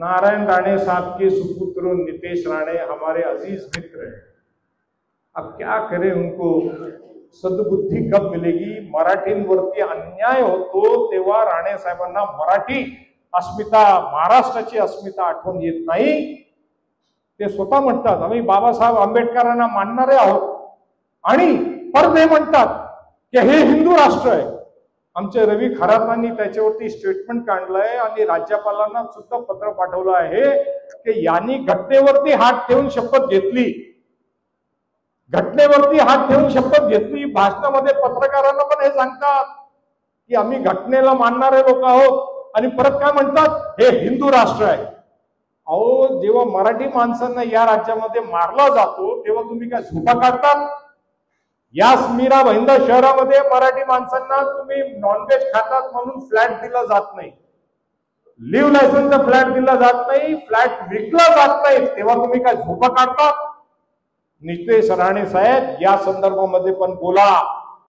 नारायण राणे साहब के सुपुत्र नीतीश राणे हमारे अजीज मित्र हैं। अब क्या करें, उनको सद्बुद्धी कब मिलेगी? मराठींवरती अन्याय होतो तेव्हा राणे साहेबांना मराठी अस्मिता, महाराष्ट्राची अस्मिता आठवण येत नाही। ते स्वतः म्हणतात आम्ही बाबासाहेब आंबेडकरांना मानणारे आहोत आणि परत हे म्हणतात की हे हिंदू राष्ट्र आहे। आमचे रवी खरातांनी त्याच्यावरती स्टेटमेंट काढलंय आणि राज्यपालांना सुद्धा पत्र पाठवलं आहे की यांनी घटनेवरती हात ठेवून शपथ घेतली, घटनेवरती हात ठेवून शपथ घेतली। भाषणामध्ये पत्रकारांना पण हे सांगतात की आम्ही घटनेला मानणारे लोक आहोत आणि परत काय म्हणतात हे हिंदू राष्ट्र आहे। अहो, जेव्हा मराठी माणसांना या राज्यामध्ये मारला जातो तेव्हा तुम्ही काय झोपा काढतात? या मीरा भाईंदर शहरामध्ये मराठी माणसांना तुम्ही नॉनव्हेज खातात म्हणून फ्लॅट दिला जात नाही, लिव्ह लायसन्सचा फ्लॅट दिला जात नाही, फ्लॅट विकला जात नाही, तेव्हा तुम्ही काय झोपा काढतात? नितेश राणे साहेब या संदर्भामध्ये पण बोला।